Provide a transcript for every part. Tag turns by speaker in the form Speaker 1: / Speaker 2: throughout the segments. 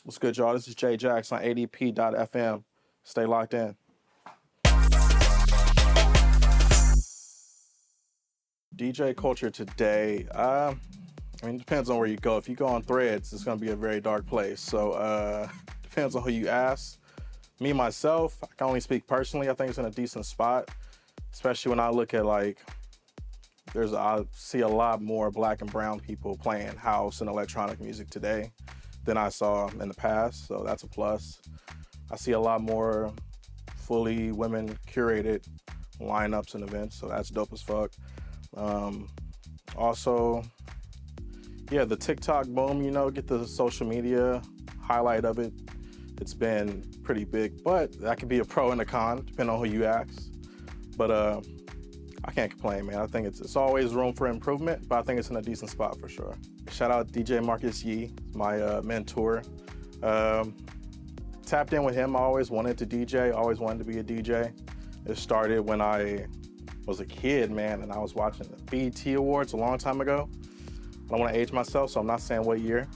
Speaker 1: What's good, y'all? This is Jaxx on ADP.FM. Stay locked in. DJ culture today, it depends on where you go. If you go on Threads, it's going to be a very dark place. So, depends on who you ask. Me, myself, I can only speak personally. I think it's in a decent spot, especially when I look at, I see a lot more black and brown people playing house and electronic music today than I saw in the past, so that's a plus. I see a lot more fully women curated lineups and events, so that's dope as fuck. Also, yeah, the TikTok boom, get the social media highlight of it. It's been pretty big, but that could be a pro and a con, depending on who you ask. But I can't complain, man. I think it's always room for improvement, but I think it's in a decent spot for sure. Shout out DJ Marcus Yee, my mentor. Tapped in with him. I always wanted to DJ, always wanted to be a DJ. It started when I was a kid, man, and I was watching the BET Awards a long time ago. I don't want to age myself, so I'm not saying what year,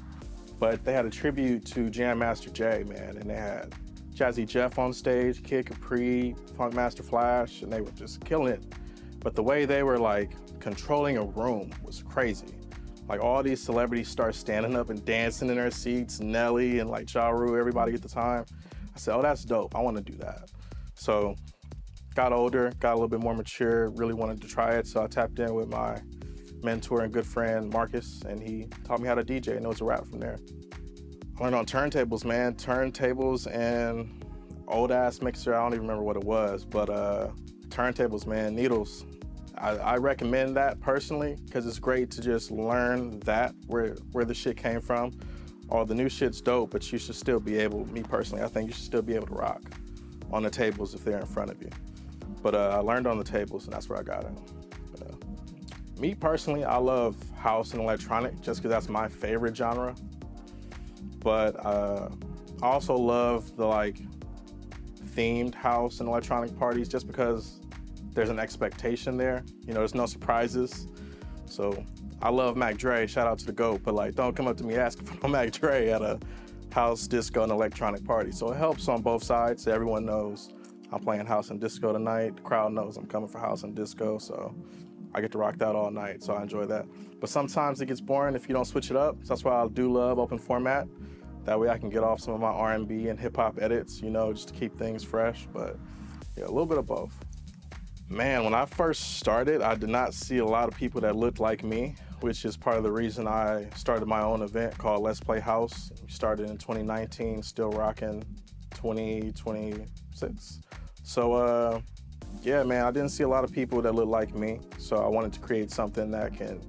Speaker 1: but they had a tribute to Jam Master Jay, man, and they had Jazzy Jeff on stage, Kid Capri, Funkmaster Flash, and they were just killing it. But the way they were controlling a room was crazy. All these celebrities start standing up and dancing in their seats, Nelly and Ja Rule, everybody at the time. I said, oh, that's dope, I wanna do that. So, got older, got a little bit more mature, really wanted to try it, so I tapped in with my mentor and good friend, Marcus, and he taught me how to DJ, and it was a wrap from there. I learned on turntables, man, turntables and old-ass mixer, I don't even remember what it was, but turntables, man, needles. I recommend that personally because it's great to just learn that, where the shit came from. Or the new shit's dope, but you should still be able, me personally, I think you should still be able to rock on the tables if they're in front of you. But I learned on the tables and that's where I got it. Me personally, I love house and electronic just because that's my favorite genre. But I also love the themed house and electronic parties just because there's an expectation there. There's no surprises. So I love Mac Dre, shout out to the GOAT, but don't come up to me asking for no Mac Dre at a house, disco, and electronic party. So it helps on both sides. Everyone knows I'm playing house and disco tonight. The crowd knows I'm coming for house and disco, so I get to rock that all night, so I enjoy that. But sometimes it gets boring if you don't switch it up. So that's why I do love open format. That way I can get off some of my R&B and hip hop edits, just to keep things fresh. But yeah, a little bit of both. Man, when I first started, I did not see a lot of people that looked like me, which is part of the reason I started my own event called Let's Play House. We started in 2019, still rocking 2026. So yeah, man, I didn't see a lot of people that looked like me. So I wanted to create something that can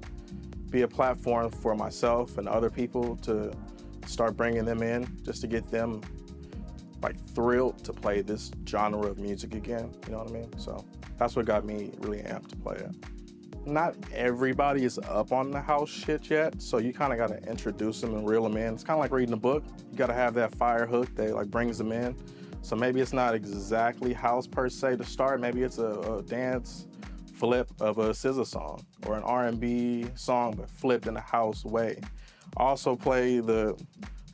Speaker 1: be a platform for myself and other people to start bringing them in, just to get them thrilled to play this genre of music again, you know what I mean? So that's what got me really amped to play it. Not everybody is up on the house shit yet, so you kind of got to introduce them and reel them in. It's kind of like reading a book. You got to have that fire hook that brings them in. So maybe it's not exactly house per se to start. Maybe it's a dance flip of a SZA song or an R&B song, but flipped in a house way. I also play the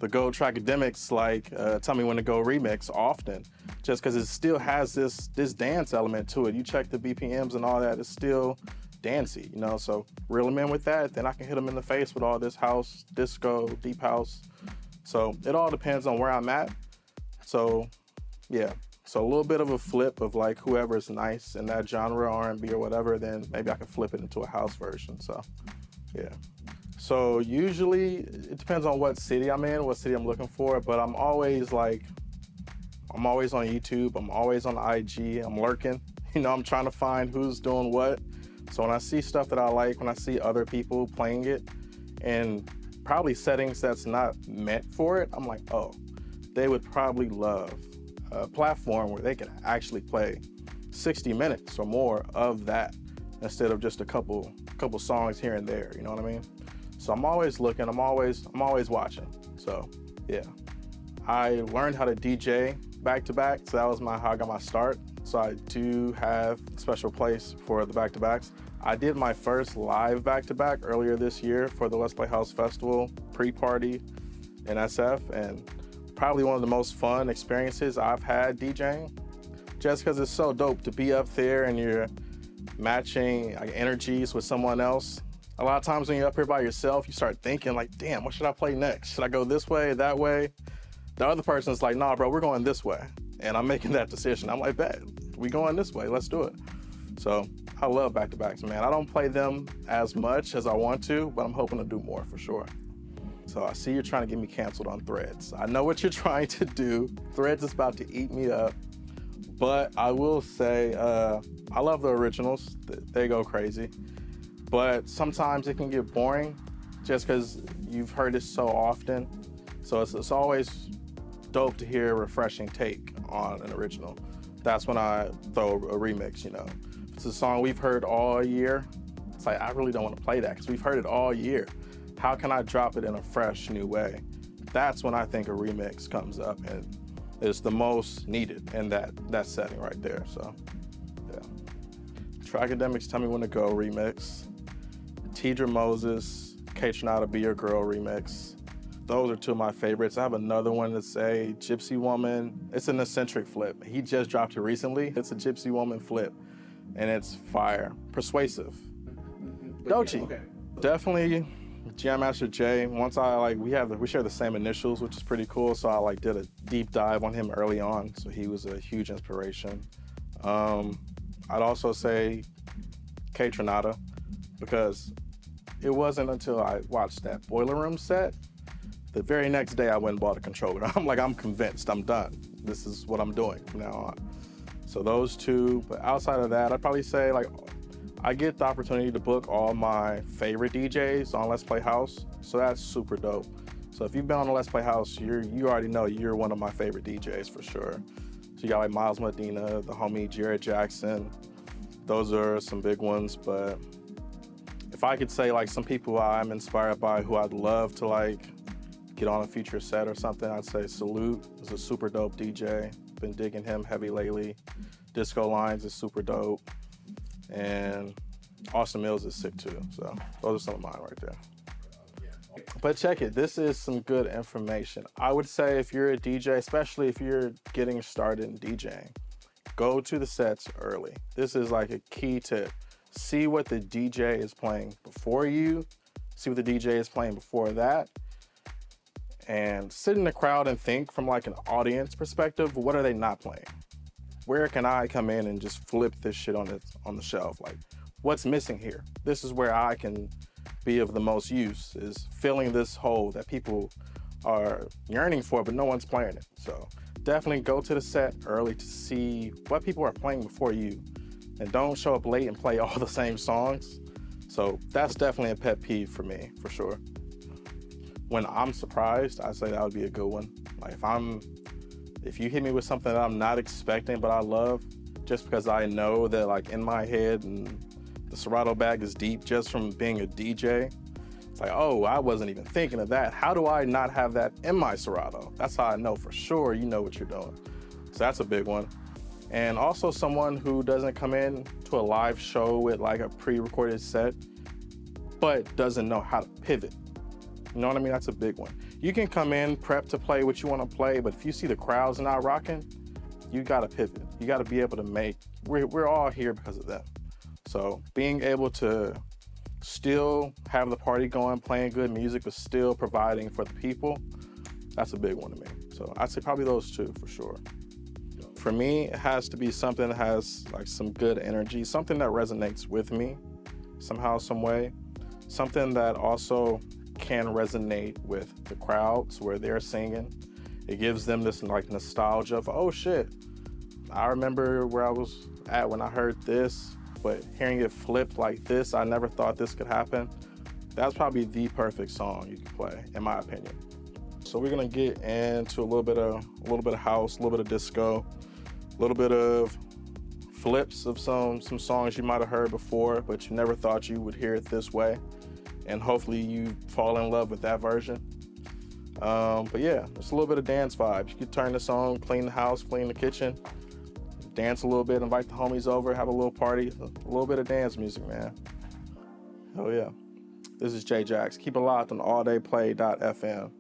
Speaker 1: GOAT Trackademics Tell Me When to Go remix often, just because it still has this dance element to it. You check the BPMs and all that, it's still dancey, so reel them in with that, then I can hit them in the face with all this house, disco, deep house. So it all depends on where I'm at. So yeah, so a little bit of a flip of whoever's nice in that genre, R&B or whatever, then maybe I can flip it into a house version, so yeah. So usually, it depends on what city I'm in, what city I'm looking for, but I'm always on YouTube, I'm always on IG, I'm lurking. I'm trying to find who's doing what. So when I see stuff that I like, when I see other people playing it, and probably settings that's not meant for it, I'm like, oh, they would probably love a platform where they can actually play 60 minutes or more of that instead of just a couple songs here and there, you know what I mean? So I'm always looking, I'm always watching. So yeah, I learned how to DJ back-to-back, so that was how I got my start. So I do have a special place for the back-to-backs. I did my first live back-to-back earlier this year for the Let's Play House Festival pre-party in SF, and probably one of the most fun experiences I've had DJing, just because it's so dope to be up there and you're matching like energies with someone else. A lot of times when you're up here by yourself, you start thinking like, damn, what should I play next? Should I go this way, that way? The other person's like, nah, bro, we're going this way. And I'm making that decision. I'm like, bet, we going this way, let's do it. So I love back-to-backs, man. I don't play them as much as I want to, but I'm hoping to do more for sure. So I see you're trying to get me canceled on Threads. I know what you're trying to do. Threads is about to eat me up. But I will say, I love the originals. They go crazy. But sometimes it can get boring just because you've heard it so often. So it's always dope to hear a refreshing take on an original. That's when I throw a remix, you know. If it's a song we've heard all year, it's like, I really don't want to play that because we've heard it all year. How can I drop it in a fresh, new way? That's when I think a remix comes up and is the most needed in that setting right there, so, yeah. Tracademics Tell Me When to Go remix. Tidra Moses, Kaytranada Be Your Girl remix. Those are two of my favorites. I have another one that's a Gypsy Woman. It's an eccentric flip. He just dropped it recently. It's a Gypsy Woman flip, and it's fire. Persuasive. Doechii. Okay. Definitely Jam Master Jay. Once we share the same initials, which is pretty cool. So I did a deep dive on him early on. So he was a huge inspiration. I'd also say Kaytranada, because it wasn't until I watched that Boiler Room set, the very next day I went and bought a controller. I'm like, I'm convinced, I'm done. This is what I'm doing from now on. So those two, but outside of that, I'd probably say I get the opportunity to book all my favorite DJs on Let's Play House, so that's super dope. So if you've been on a Let's Play House, you already know you're one of my favorite DJs for sure. So you got like Miles Medina, the homie Jared Jackson. Those are some big ones, but if I could say some people I'm inspired by who I'd love to get on a future set or something, I'd say Salute is a super dope DJ. Been digging him heavy lately. Disco Lines is super dope. And Austin Millz is sick too. So those are some of mine right there. But check it, this is some good information. I would say if you're a DJ, especially if you're getting started in DJing, go to the sets early. This is a key tip. See what the DJ is playing before you, see what the DJ is playing before that, and sit in the crowd and think from an audience perspective, what are they not playing? Where can I come in and just flip this shit on the shelf? What's missing here? This is where I can be of the most use, is filling this hole that people are yearning for, but no one's playing it. So definitely go to the set early to see what people are playing before you, and don't show up late and play all the same songs. So that's definitely a pet peeve for me, for sure. When I'm surprised, I say that would be a good one. If you hit me with something that I'm not expecting but I love, just because I know that in my head and the Serato bag is deep just from being a DJ, it's oh, I wasn't even thinking of that. How do I not have that in my Serato? That's how I know for sure you know what you're doing. So that's a big one. And also someone who doesn't come in to a live show with a pre-recorded set, but doesn't know how to pivot. You know what I mean? That's a big one. You can come in, prep to play what you want to play, but if you see the crowd's not rocking, you gotta pivot. You gotta be able to we're all here because of them. So being able to still have the party going, playing good music, but still providing for the people, that's a big one to me. So I'd say probably those two for sure. For me, it has to be something that has some good energy, something that resonates with me somehow, some way, something that also can resonate with the crowds where they're singing. It gives them this nostalgia of, oh shit, I remember where I was at when I heard this, but hearing it flipped like this, I never thought this could happen. That's probably the perfect song you can play, in my opinion. So we're gonna get into a little bit of house, a little bit of disco, a little bit of flips of some songs you might have heard before, but you never thought you would hear it this way. And hopefully you fall in love with that version. But yeah, it's a little bit of dance vibes. You could turn this on, clean the house, clean the kitchen, dance a little bit, invite the homies over, have a little party, a little bit of dance music, man. Hell yeah. This is Jaxx. Keep it locked on alldayplay.fm.